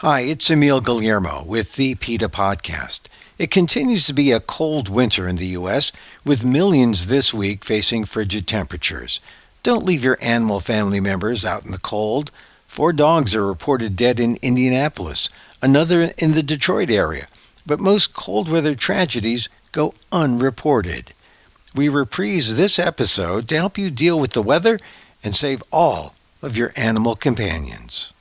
Hi, it's Emil with the PETA Podcast. It continues to be a cold winter in the U.S., with millions this week facing frigid temperatures. Don't leave your animal family members out in the cold. 4 dogs are reported dead in Indianapolis, another in the Detroit area. But most cold weather tragedies go unreported. We reprise this episode to help you deal with the weather and save all of your animal companions.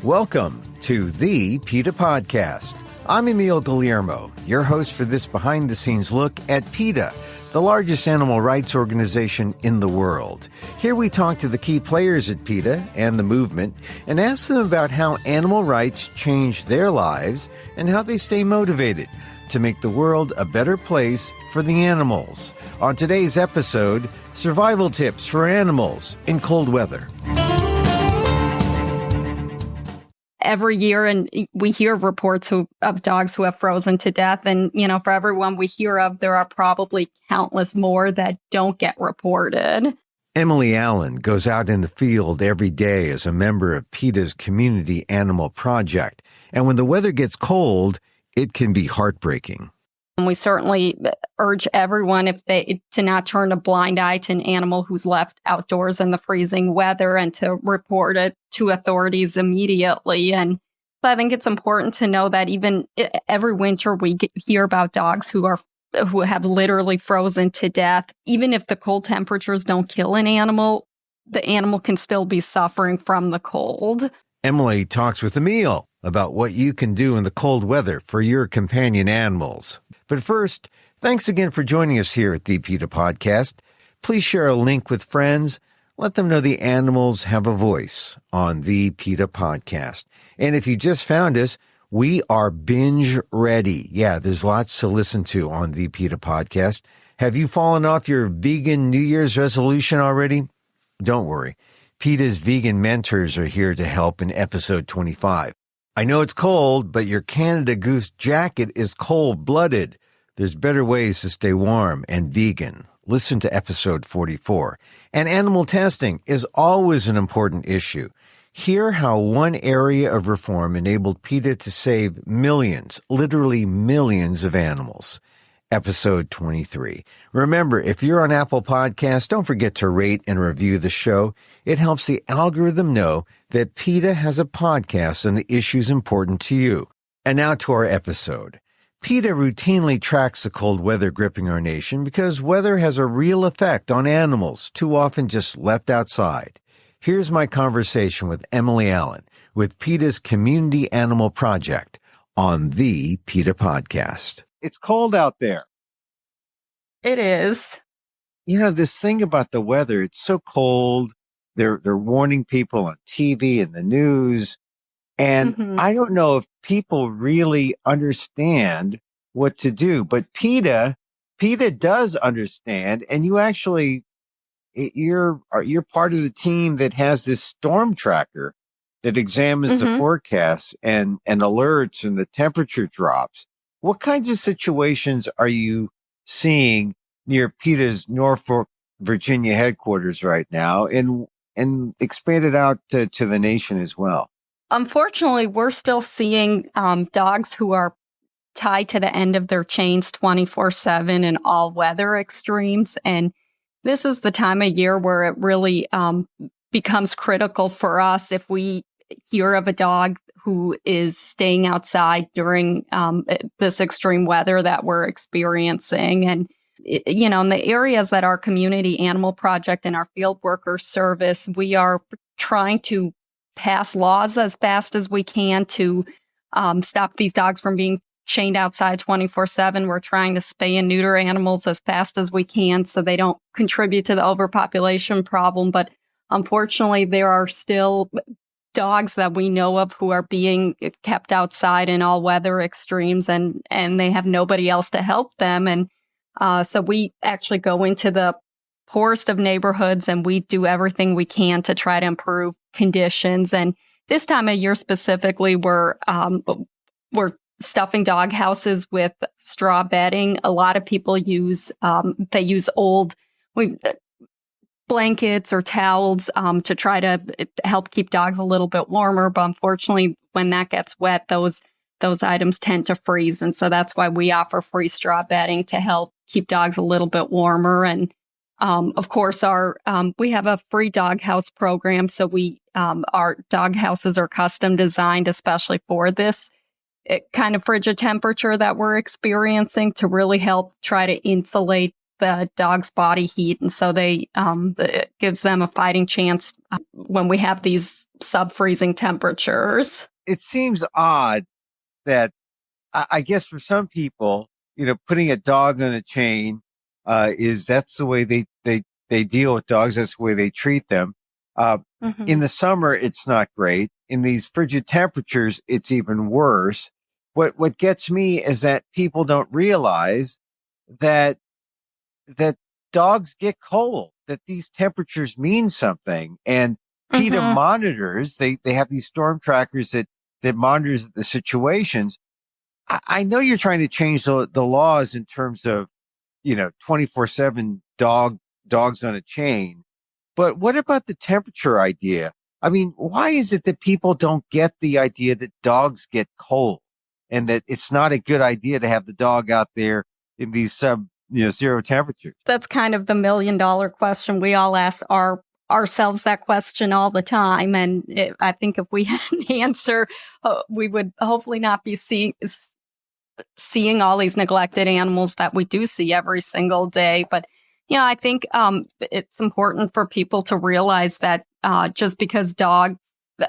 Welcome to the PETA Podcast. I'm Emil, your host for this behind-the-scenes look at PETA, the largest animal rights organization in the world. Here we talk to the key players at PETA and the movement and ask them about how animal rights change their lives and how they stay motivated to make the world a better place for the animals. On today's episode, survival tips for animals in cold weather. Every year, and we hear of reports of dogs who have frozen to death. And, for everyone we hear of, there are probably countless more that don't get reported. Emily Allen goes out in the field every day as a member of PETA's Community Animal Project. And when the weather gets cold, it can be heartbreaking. And we certainly urge everyone to not turn a blind eye to an animal who's left outdoors in the freezing weather and to report it to authorities immediately. And I think it's important to know that even every winter we hear about dogs who have literally frozen to death. Even if the cold temperatures don't kill an animal, the animal can still be suffering from the cold. Emily talks with Emil about what you can do in the cold weather for your companion animals. But first, thanks again for joining us here at the PETA Podcast. Please share a link with friends. Let them know the animals have a voice on the PETA Podcast. And if you just found us, we are binge ready. Yeah, there's lots to listen to on the PETA Podcast. Have you fallen off your vegan New Year's resolution already? Don't worry. PETA's vegan mentors are here to help in episode 25. I know it's cold, but your Canada Goose jacket is cold-blooded. There's better ways to stay warm and vegan. Listen to episode 44. And animal testing is always an important issue. Hear how one area of reform enabled PETA to save millions, literally millions of animals. Episode 23. Remember, if you're on Apple Podcasts, don't forget to rate and review the show. It helps the algorithm know that PETA has a podcast on the issues important to you. And now to our episode. PETA routinely tracks the cold weather gripping our nation because weather has a real effect on animals, too often just left outside. Here's my conversation with Emily Allen with PETA's Community Animal Project on the PETA Podcast. It's cold out there. It is. This thing about the weather, it's so cold. They're warning people on TV and the news. And I don't know if people really understand what to do, but PETA does understand. And you actually, you're part of the team that has this storm tracker that examines the forecasts and alerts and the temperature drops. What kinds of situations are you seeing near PETA's Norfolk, Virginia headquarters right now and expanded out to the nation as well? Unfortunately, we're still seeing dogs who are tied to the end of their chains 24/7 in all weather extremes. And this is the time of year where it really becomes critical for us if we hear of a dog who is staying outside during this extreme weather that we're experiencing. And, in the areas that our Community Animal Project and our field workers service, we are trying to pass laws as fast as we can to stop these dogs from being chained outside 24/7. We're trying to spay and neuter animals as fast as we can so they don't contribute to the overpopulation problem. But unfortunately, there are still dogs that we know of who are being kept outside in all weather extremes and they have nobody else to help them. And so we actually go into the poorest of neighborhoods and we do everything we can to try to improve conditions. And this time of year specifically, we're stuffing dog houses with straw bedding. A lot of people use old blankets or towels to try to help keep dogs a little bit warmer. But unfortunately, when that gets wet, those items tend to freeze. And so that's why we offer free straw bedding to help keep dogs a little bit warmer. And of course, we have a free doghouse program. So our dog houses are custom designed, especially for this kind of frigid temperature that we're experiencing, to really help try to insulate the dog's body heat. And so it gives them a fighting chance when we have these sub-freezing temperatures. It seems odd that I guess for some people, putting a dog on a chain that's the way they deal with dogs. That's the way they treat them. In the summer, it's not great. In these frigid temperatures, it's even worse. What gets me is that people don't realize that dogs get cold, that these temperatures mean something. And PETA monitors, they have these storm trackers that monitors the situations. I know you're trying to change the laws in terms of, 24/7 dogs on a chain. But what about the temperature idea? I mean, why is it that people don't get the idea that dogs get cold and that it's not a good idea to have the dog out there in these zero temperatures? That's kind of the $1 million question. We all ask ourselves that question all the time. And I think if we had an answer, we would hopefully not be seeing all these neglected animals that we do see every single day. But, I think it's important for people to realize that just because dogs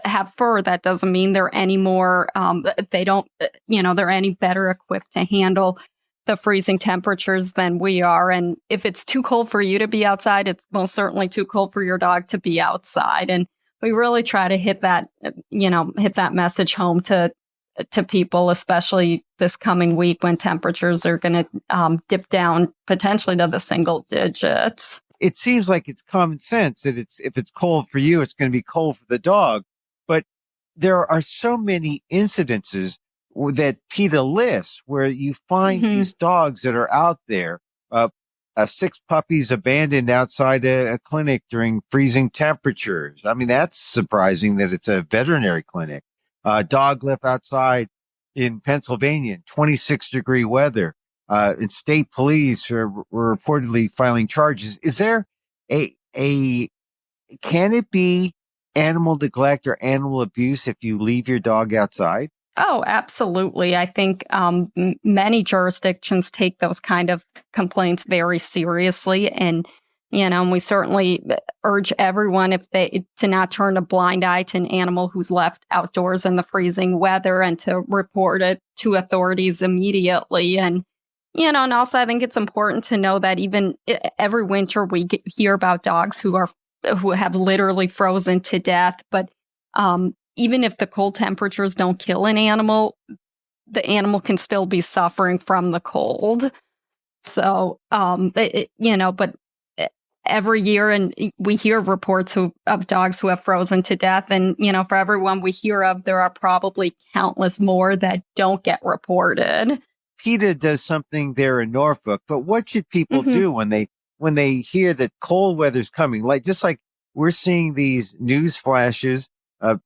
have fur, that doesn't mean they're any more, they're any better equipped to handle the freezing temperatures than we are. And if it's too cold for you to be outside, it's most certainly too cold for your dog to be outside. And we really try to hit that message home to people, especially this coming week when temperatures are going to dip down potentially to the single digits. It seems like it's common sense that if it's cold for you, it's going to be cold for the dog. But there are so many incidences that PETA lists where you find these dogs that are out there, 6 puppies abandoned outside a clinic during freezing temperatures. I mean, that's surprising that it's a veterinary clinic. Dog left outside in Pennsylvania in 26-degree weather. And state police were reportedly filing charges. Is there can it be animal neglect or animal abuse if you leave your dog outside? Oh, absolutely. I think many jurisdictions take those kind of complaints very seriously. And, we certainly urge everyone to not turn a blind eye to an animal who's left outdoors in the freezing weather and to report it to authorities immediately. And, and also I think it's important to know that even every winter we hear about dogs who have literally frozen to death. But even if the cold temperatures don't kill an animal, the animal can still be suffering from the cold. So, but every year, and we hear reports of dogs who have frozen to death. And, for everyone we hear of, there are probably countless more that don't get reported. PETA does something there in Norfolk, but what should people do when they hear that cold weather's coming? Just like we're seeing these news flashes, from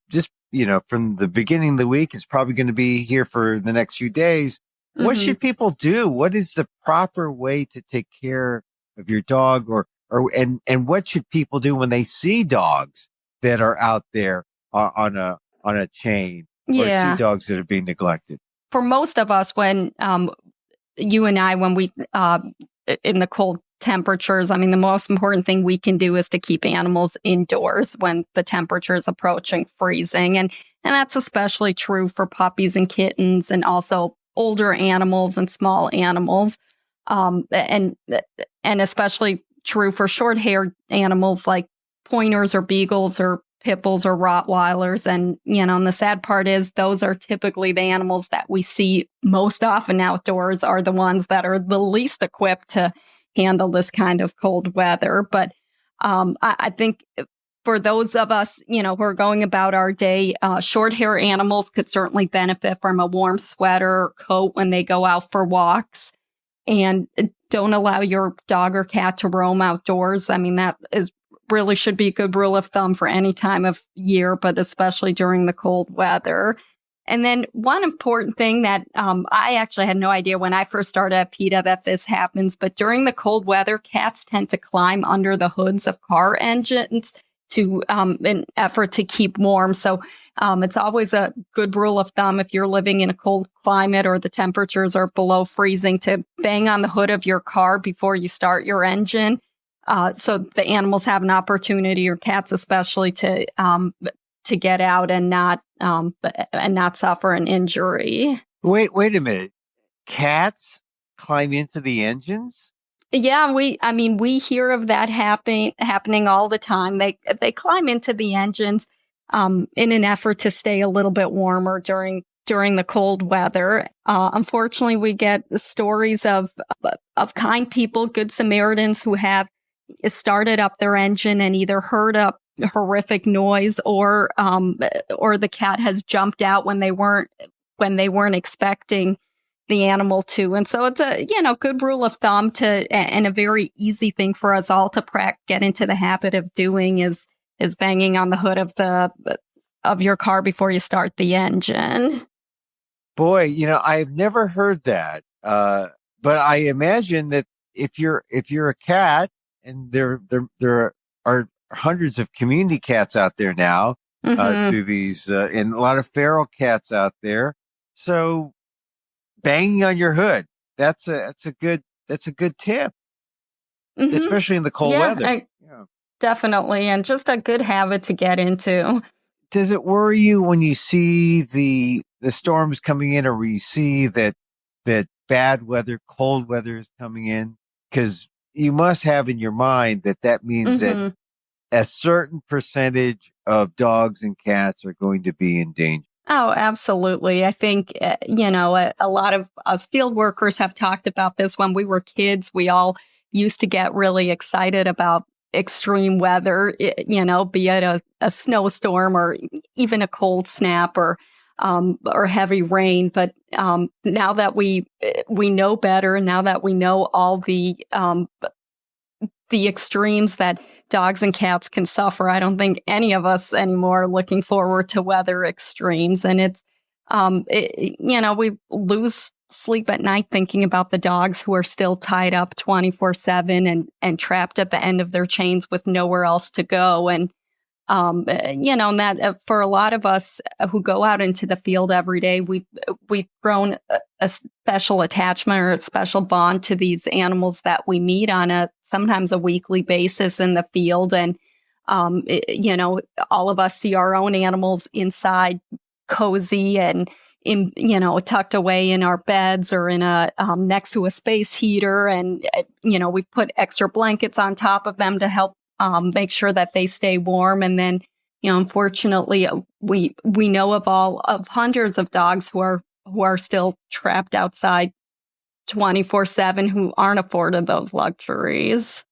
the beginning of the week, it's probably going to be here for the next few days. What should people do? What is the proper way to take care of your dog, and what should people do when they see dogs that are out there on a chain, or see dogs that are being neglected? For most of us, when you and I, when we in the cold temperatures, I mean, the most important thing we can do is to keep animals indoors when the temperature is approaching freezing. And that's especially true for puppies and kittens, and also older animals and small animals. And especially true for short-haired animals like pointers or beagles or pit bulls or Rottweilers. And, and the sad part is those are typically the animals that we see most often outdoors are the ones that are the least equipped to handle this kind of cold weather. But I think for those of us, who are going about our day, short hair animals could certainly benefit from a warm sweater or coat when they go out for walks. And don't allow your dog or cat to roam outdoors. I mean, that is really should be a good rule of thumb for any time of year, but especially during the cold weather. And then one important thing that I actually had no idea when I first started at PETA that this happens, but during the cold weather, cats tend to climb under the hoods of car engines to an effort to keep warm. So it's always a good rule of thumb if you're living in a cold climate or the temperatures are below freezing to bang on the hood of your car before you start your engine. So the animals have an opportunity, or cats especially, to get out and not suffer an injury. Wait a minute. Cats climb into the engines? Yeah, we hear of that happening all the time. They climb into the engines in an effort to stay a little bit warmer during the cold weather. Unfortunately, we get stories of kind people, good Samaritans, who have started up their engine and either heard a horrific noise or the cat has jumped out when they weren't expecting the animal to. And so it's a good rule of thumb and a very easy thing for us all to get into the habit of doing is banging on the hood of your car before you start the engine. Boy, I've never heard that. But I imagine that if you're a cat, and there are hundreds of community cats out there now, through these, and a lot of feral cats out there. So banging on your hood, that's a good tip, especially in the cold weather. Definitely, and just a good habit to get into. Does it worry you when you see the storms coming in, or you see that bad weather, cold weather is coming in? Because you must have in your mind that means that a certain percentage of dogs and cats are going to be in danger. Oh, absolutely. I think, a lot of us field workers have talked about this. When we were kids, we all used to get really excited about extreme weather, be it a snowstorm or even a cold snap or heavy rain. But now that we know better, now that we know all the extremes that dogs and cats can suffer, I don't think any of us anymore are looking forward to weather extremes. And it's, we lose sleep at night thinking about the dogs who are still tied up 24/7 and trapped at the end of their chains with nowhere else to go. And, and that for a lot of us who go out into the field every day, we've grown a special attachment or a special bond to these animals that we meet on sometimes a weekly basis in the field. And, all of us see our own animals inside cozy and tucked away in our beds or in next to a space heater. And, we put extra blankets on top of them to help make sure that they stay warm. And then, unfortunately, we know of hundreds of dogs who are still trapped outside 24/7 who aren't afforded those luxuries.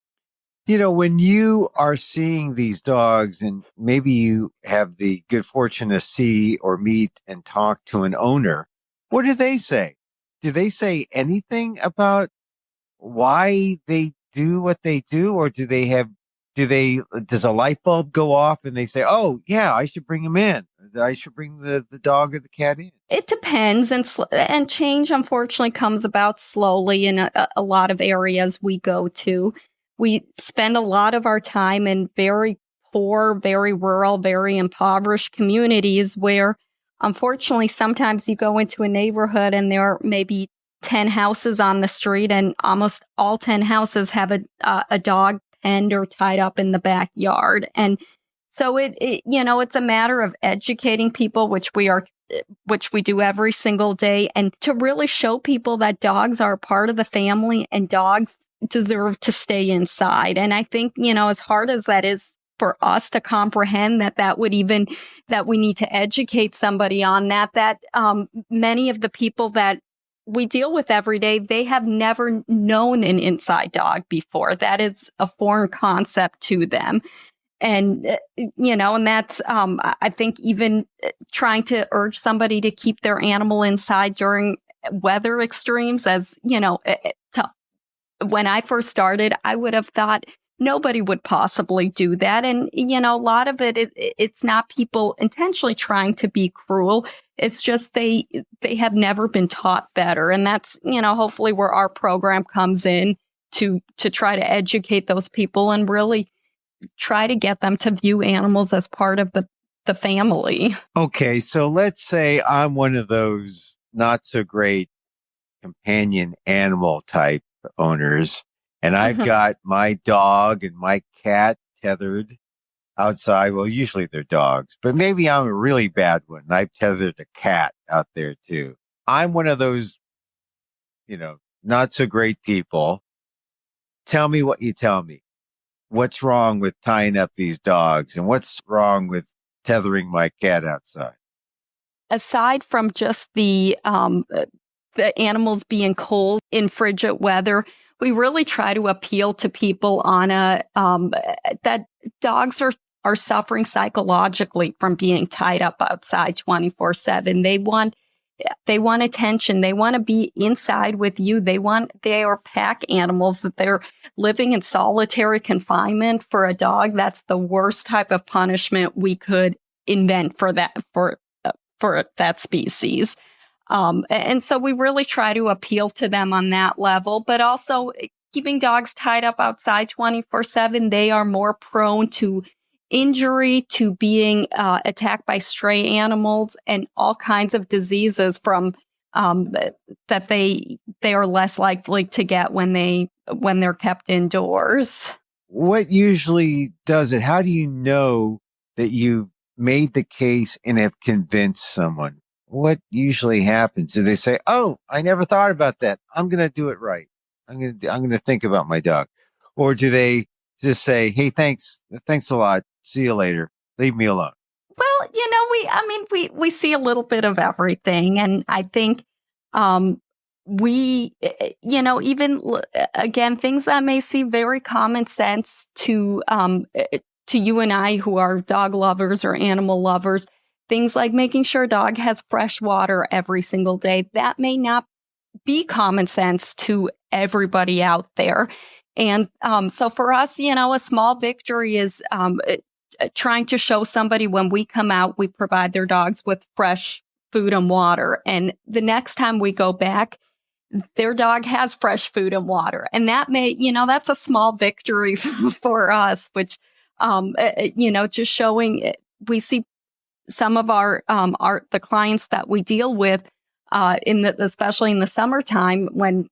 When you are seeing these dogs, and maybe you have the good fortune to see or meet and talk to an owner, what do they say? Do they say anything about why they do what they do? Or does a light bulb go off and they say, oh yeah, I should bring him in. I should bring the dog or the cat in? It depends. And change, unfortunately, comes about slowly in a lot of areas we go to. We spend a lot of our time in very poor, very rural, very impoverished communities where, unfortunately, sometimes you go into a neighborhood and there are maybe 10 houses on the street, and almost all 10 houses have a dog penned or tied up in the backyard. And so it's a matter of educating people, which we do every single day, and to really show people that dogs are part of the family and dogs deserve to stay inside. And I think, as hard as that is for us to comprehend that we need to educate somebody on that many of the people that we deal with every day, they have never known an inside dog before. That is a foreign concept to them. And, and that's, I think even trying to urge somebody to keep their animal inside during weather extremes, as, when I first started, I would have thought nobody would possibly do that. And, a lot of it's not people intentionally trying to be cruel. It's just they have never been taught better. And that's, hopefully where our program comes in to try to educate those people and really try to get them to view animals as part of the family. Okay, so let's say I'm one of those not so great companion animal type owners, and I've got my dog and my cat tethered outside. Well, usually they're dogs, but maybe I'm a really bad one and I've tethered a cat out there too. I'm one of those, not so great people. Tell me what you tell me. What's wrong with tying up these dogs, and what's wrong with tethering my cat outside? Aside from just the animals being cold in frigid weather, we really try to appeal to people on that dogs are suffering psychologically from being tied up outside 24/7. They want attention. They want to be inside with you. They are pack animals, that they're living in solitary confinement. For a dog, that's the worst type of punishment we could invent for that species. And so we really try to appeal to them on that level, but also keeping dogs tied up outside 24/7. They are more prone to injury, to being attacked by stray animals, and all kinds of diseases from that they are less likely to get when they're kept indoors. What usually does it? How do you know that you've made the case and have convinced someone? What usually happens? Do they say, "Oh, I never thought about that. I'm going to do it right. I'm going to think about my dog," or do they just say, "Hey, thanks a lot. See you later. Leave me alone"? Well, we see a little bit of everything, and I think we, even again, things that may seem very common sense to you and I, who are dog lovers or animal lovers. Things like making sure a dog has fresh water every single day. That may not be common sense to everybody out there. And so for us, a small victory is trying to show somebody when we come out, we provide their dogs with fresh food and water. And the next time we go back, their dog has fresh food and water. And that that's a small victory for us, which, just showing we see some of the clients that we deal with, especially in the summertime when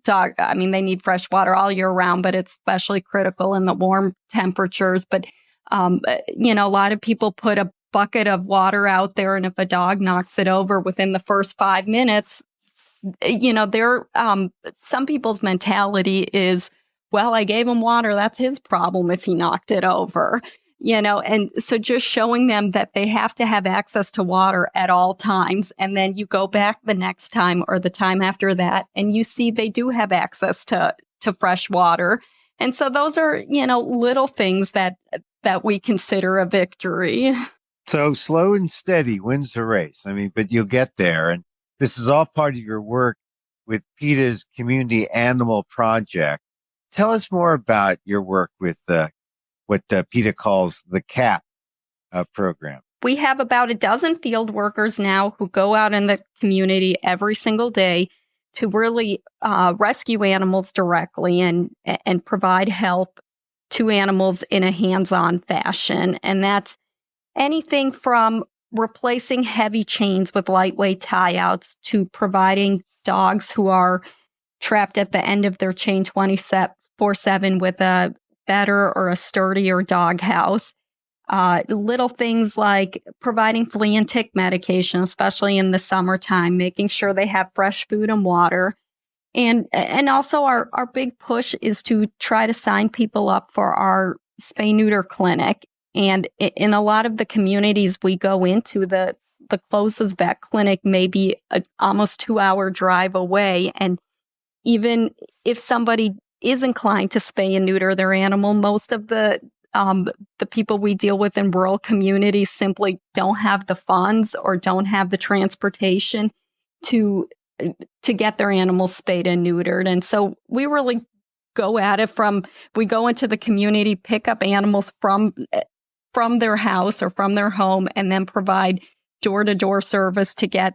they need fresh water all year round, but it's especially critical in the warm temperatures. But, a lot of people put a bucket of water out there, and if a dog knocks it over within the first 5 minutes, some people's mentality is, well, I gave him water. That's his problem if he knocked it over. And so just showing them that they have to have access to water at all times. And then you go back the next time or the time after that, and you see they do have access to fresh water. And so those are, little things that we consider a victory. So slow and steady wins the race. But you'll get there. And this is all part of your work with PETA's Community Animal Project. Tell us more about your work with what PETA calls the CAP program. We have about a dozen field workers now who go out in the community every single day to really rescue animals directly and provide help to animals in a hands-on fashion. And that's anything from replacing heavy chains with lightweight tie-outs to providing dogs who are trapped at the end of their chain 24/7 with a better or a sturdier dog house. Little things like providing flea and tick medication, especially in the summertime, making sure they have fresh food and water. And also our big push is to try to sign people up for our spay-neuter clinic. And in a lot of the communities we go into, the closest vet clinic may be an almost 2-hour drive away. And even if somebody is inclined to spay and neuter their animal, most of the people we deal with in rural communities simply don't have the funds or don't have the transportation to get their animals spayed and neutered. And so we really go at it we go into the community, pick up animals from their house or from their home, and then provide door-to-door service to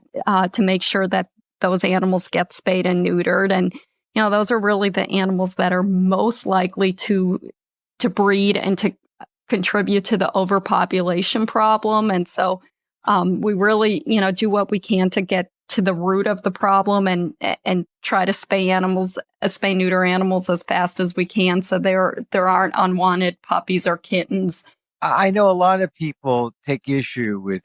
make sure that those animals get spayed and neutered. And, those are really the animals that are most likely to breed and to contribute to the overpopulation problem. And so we really, do what we can to get to the root of the problem and try to spay neuter animals as fast as we can, so there aren't unwanted puppies or kittens. I know a lot of people take issue with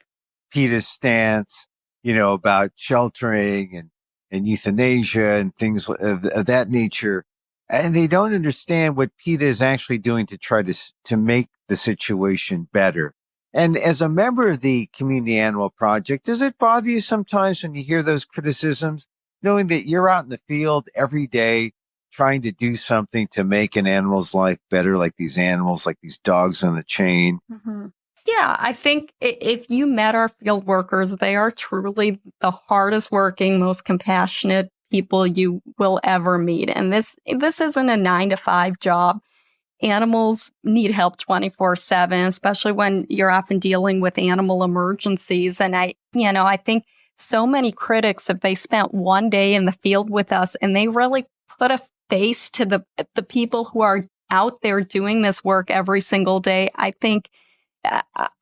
PETA's stance, about sheltering and euthanasia and things of that nature. And they don't understand what PETA is actually doing to try to make the situation better. And as a member of the Community Animal Project, does it bother you sometimes when you hear those criticisms, knowing that you're out in the field every day trying to do something to make an animal's life better, like these animals, like these dogs on the chain? Mm-hmm. Yeah, I think if you met our field workers, they are truly the hardest working, most compassionate people you will ever meet. And this isn't a 9-to-5 job. Animals need help 24/7, especially when you're often dealing with animal emergencies. And I think so many critics, if they spent one day in the field with us and they really put a face to the people who are out there doing this work every single day,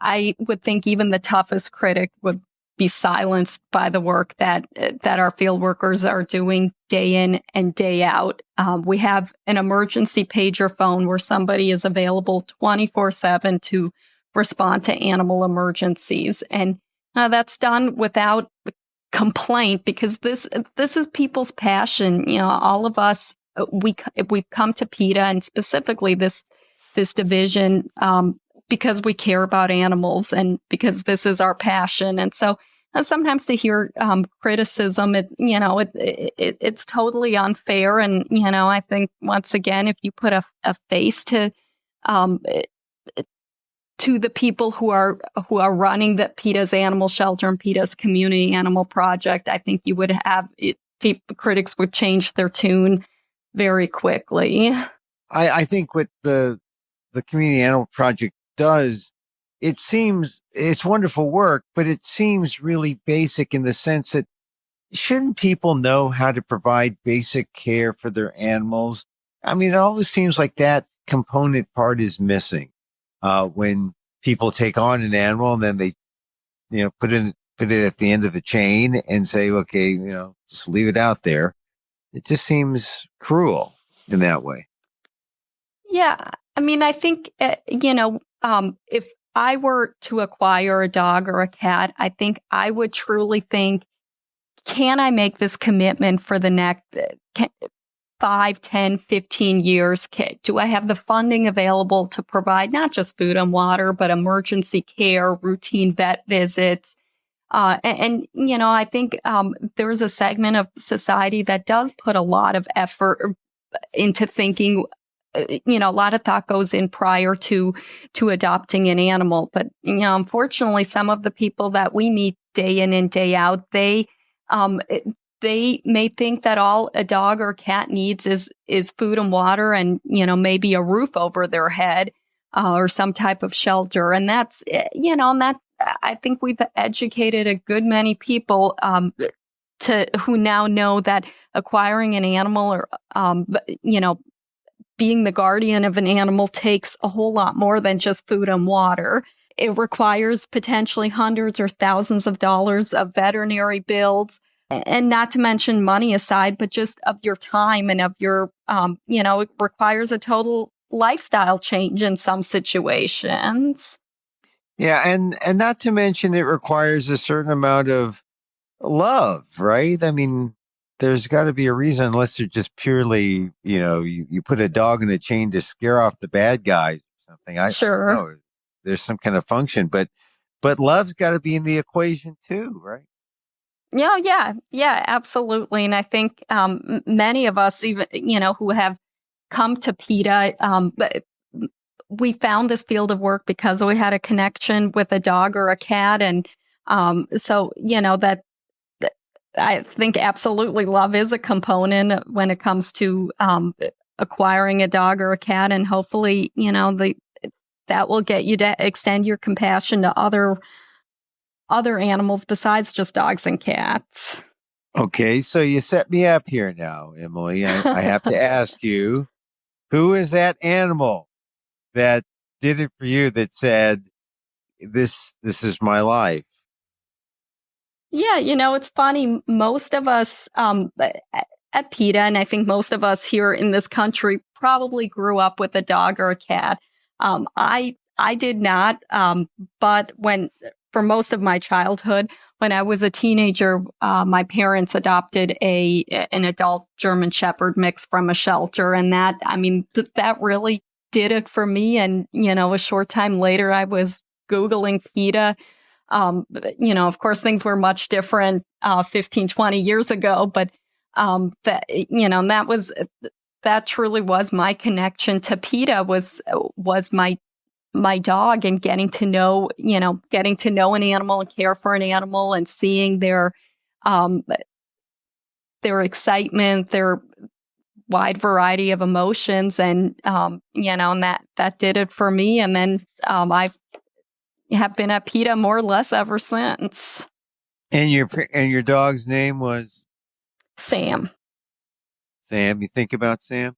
I would think even the toughest critic would be silenced by the work that our field workers are doing day in and day out. We have an emergency pager phone where somebody is available 24/7 to respond to animal emergencies. And that's done without complaint, because this is people's passion. All of us, we've come to PETA, and specifically this division, because we care about animals and because this is our passion. And so sometimes to hear criticism, it's totally unfair. And, I think once again, if you put a face to the people who are running the PETA's animal shelter and PETA's Community Animal Project, I think you would have critics would change their tune very quickly. I think what the Community Animal Project does, it's wonderful work, but it seems really basic in the sense that shouldn't people know how to provide basic care for their animals? I mean, it always seems like that component part is missing when people take on an animal and then they, put it at the end of the chain and say, okay, just leave it out there. It just seems cruel in that way. Yeah. I mean, I think, if I were to acquire a dog or a cat, I think I would truly think, can I make this commitment for the next 5, 10, 15 years? Do I have the funding available to provide not just food and water, but emergency care, routine vet visits? I think there's a segment of society that does put a lot of effort into thinking. A lot of thought goes in prior to adopting an animal. But, unfortunately, some of the people that we meet day in and day out, they may think that all a dog or cat needs is food and water and, maybe a roof over their head or some type of shelter. And that's, I think we've educated a good many people who now know that acquiring an animal or, being the guardian of an animal takes a whole lot more than just food and water. It requires potentially hundreds or thousands of dollars of veterinary bills, and not to mention money aside, but just of your time and of your, it requires a total lifestyle change in some situations. Yeah. And not to mention it requires a certain amount of love, right? I mean, there's got to be a reason, unless they're just purely, you put a dog in a chain to scare off the bad guys or something. Sure. I don't know. There's some kind of function, but love's got to be in the equation too, right? Yeah, absolutely. And I think many of us, even who have come to PETA, we found this field of work because we had a connection with a dog or a cat, and so that. I think absolutely love is a component when it comes to acquiring a dog or a cat, and hopefully, that will get you to extend your compassion to other animals besides just dogs and cats. Okay, so you set me up here now, Emily. I have to ask you, who is that animal that did it for you that said, this is my life? Yeah, it's funny. Most of us at PETA, and I think most of us here in this country probably grew up with a dog or a cat. I did not, but for most of my childhood, when I was a teenager, my parents adopted an adult German Shepherd mix from a shelter, and that really did it for me. And a short time later, I was Googling PETA. Of course, things were much different 15, 20 years ago, but that truly was my connection to PETA, was my dog, and getting to know an animal and care for an animal, and seeing their excitement, their wide variety of emotions, and and that did it for me. And then I've have been at PETA more or less ever since. And your dog's name was Sam. Sam. You think about Sam?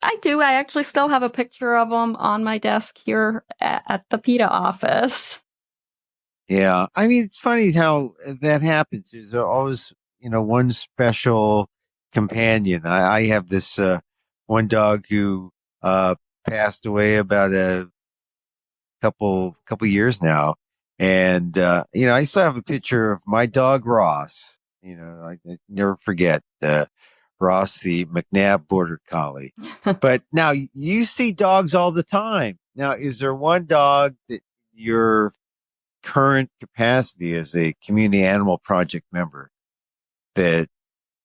I do. I actually still have a picture of him on my desk here at the PETA office. Yeah. I mean, it's funny how that happens. There's always, one special companion. I have this one dog who passed away about a couple years now. And, I still have a picture of my dog, Ross. I never forget Ross, the McNabb Border Collie. But now you see dogs all the time. Now, is there one dog that your current capacity as a community animal project member that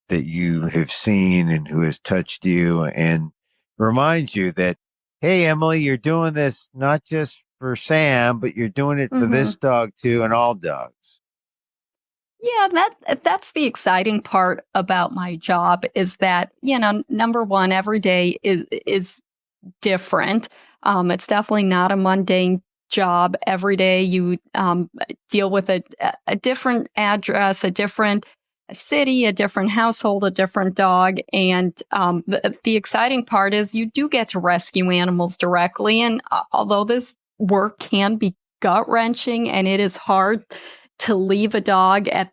you have seen and who has touched you and reminds you that, hey, Emily, you're doing this not just for Sam, but you're doing it for this dog too, and all dogs? Yeah, that's the exciting part about my job, is that, number one, every day is different. It's definitely not a mundane job. Every day you deal with a different address, a different city, a different household, a different dog. And the exciting part is you do get to rescue animals directly. And although this work can be gut-wrenching, and it is hard to leave a dog at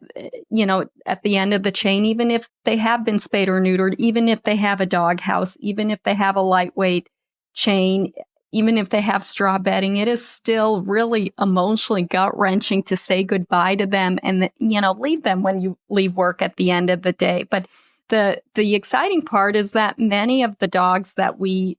the end of the chain, even if they have been spayed or neutered, even if they have a dog house, even if they have a lightweight chain, even if they have straw bedding, it is still really emotionally gut-wrenching to say goodbye to them and, leave them when you leave work at the end of the day. But the exciting part is that many of the dogs that we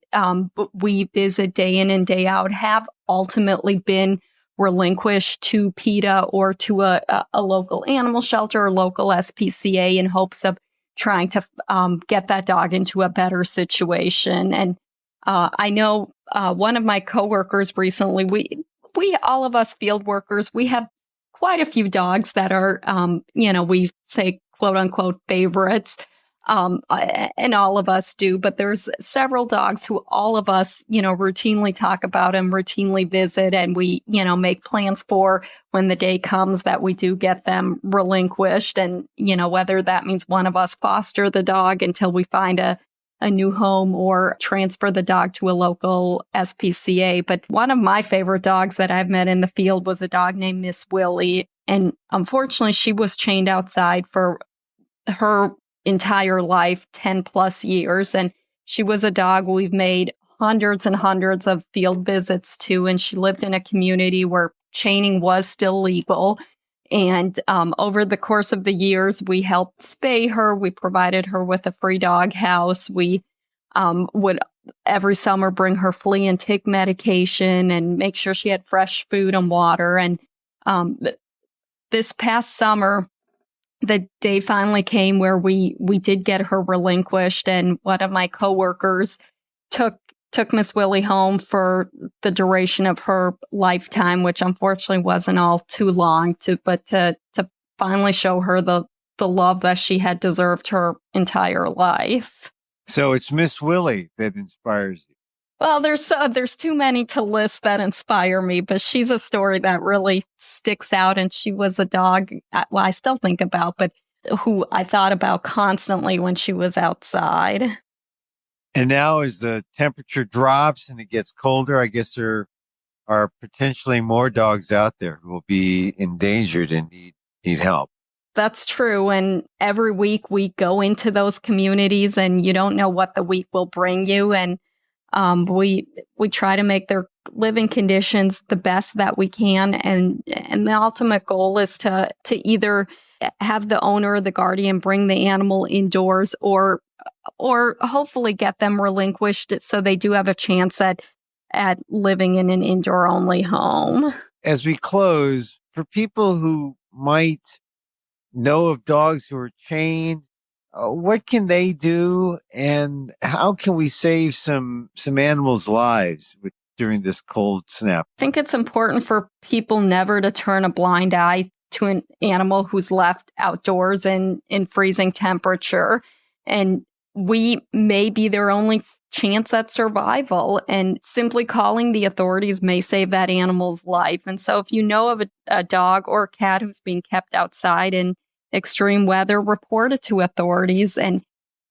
visit day in and day out have ultimately been relinquished to PETA or to a local animal shelter or local SPCA in hopes of trying to get that dog into a better situation. And I know one of my coworkers recently, we all of us field workers, we have quite a few dogs that are, we say quote unquote favorites. And all of us do, but there's several dogs who all of us, routinely talk about and routinely visit, and we, make plans for when the day comes that we do get them relinquished. And, whether that means one of us foster the dog until we find a new home or transfer the dog to a local SPCA. But one of my favorite dogs that I've met in the field was a dog named Miss Willie. And unfortunately, she was chained outside for her entire life, 10 plus years. And she was a dog we've made hundreds and hundreds of field visits to. And she lived in a community where chaining was still legal. And over the course of the years, we helped spay her. We provided her with a free dog house. We would every summer bring her flea and tick medication and make sure she had fresh food and water. And this past summer, the day finally came where we did get her relinquished, and one of my coworkers took Miss Willie home for the duration of her lifetime, which unfortunately wasn't all too long, but to finally show her the love that she had deserved her entire life. So it's Miss Willie that inspires you. Well, there's too many to list that inspire me, but she's a story that really sticks out. And she was a dog, I still think about, but who I thought about constantly when she was outside. And now as the temperature drops and it gets colder, I guess there are potentially more dogs out there who will be endangered and need help. That's true. And every week we go into those communities and you don't know what the week will bring you. And we try to make their living conditions the best that we can. And the ultimate goal is to either have the owner or the guardian bring the animal indoors or hopefully get them relinquished so they do have a chance at living in an indoor only home. As we close, for people who might know of dogs who are chained, what can they do, and how can we save some animals' lives during this cold snap? I think it's important for people never to turn a blind eye to an animal who's left outdoors in freezing temperature. And we may be their only chance at survival, and simply calling the authorities may save that animal's life. And so if you know of a dog or a cat who's being kept outside in extreme weather, report it to authorities. And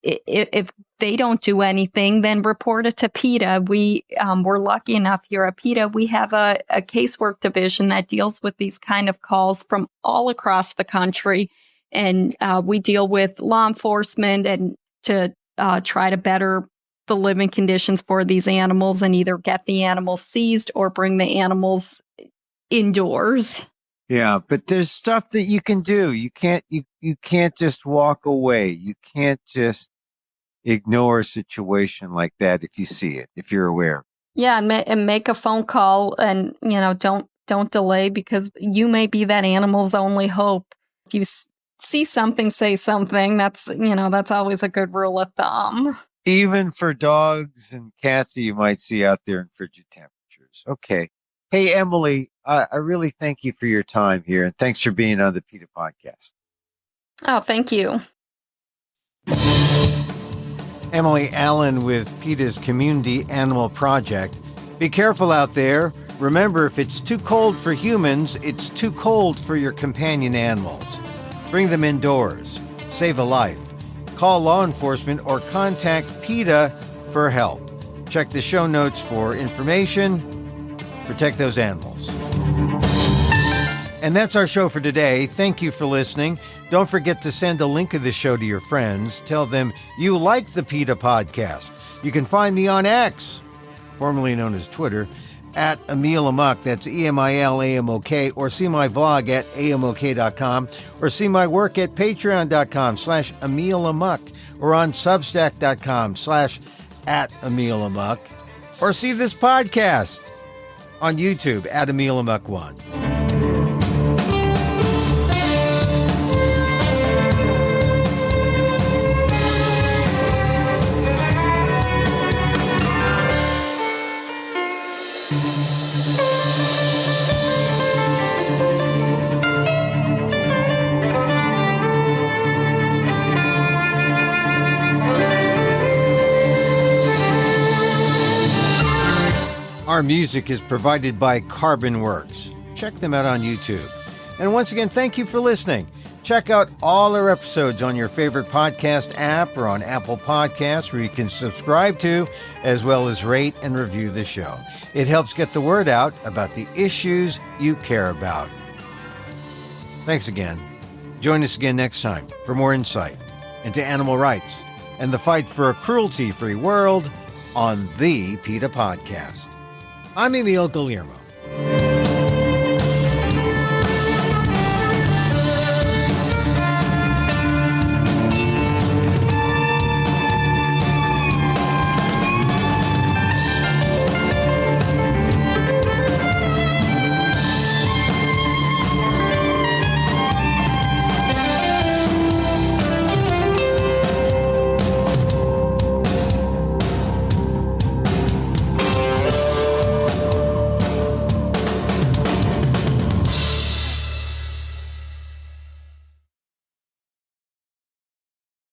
if they don't do anything, then report it to PETA. We're lucky enough here at PETA. We have a casework division that deals with these kind of calls from all across the country. And we deal with law enforcement and to try to better the living conditions for these animals and either get the animals seized or bring the animals indoors. Yeah, but there's stuff that you can do. You can't just walk away. You can't just ignore a situation like that if you see it, if you're aware. Yeah, and make a phone call, and don't delay, because you may be that animal's only hope. If you see something, say something. That's always a good rule of thumb. Even for dogs and cats that you might see out there in frigid temperatures. Okay. Hey, Emily, I really thank you for your time here, and thanks for being on the PETA Podcast. Oh, thank you. Emily Allen with PETA's Community Animal Project. Be careful out there. Remember, if it's too cold for humans, it's too cold for your companion animals. Bring them indoors. Save a life. Call law enforcement or contact PETA for help. Check the show notes for information. Protect those animals. And that's our show for today. Thank you for listening. Don't forget to send a link of the show to your friends. Tell them you like the PETA Podcast. You can find me on X, formerly known as Twitter, at Emil Amok, that's EMILAMOK, or see my vlog at amok.com, or see my work at patreon.com/Emil Amok, or on substack.com/@Emil Amok, or see this podcast on YouTube at Emil Amok 1. Our music is provided by Carbon Works. Check them out on YouTube. And once again, thank you for listening. Check out all our episodes on your favorite podcast app or on Apple Podcasts, where you can subscribe to, as well as rate and review the show. It helps get the word out about the issues you care about. Thanks again. Join us again next time for more insight into animal rights and the fight for a cruelty-free world on the PETA Podcast. I'm Emil Guillermo.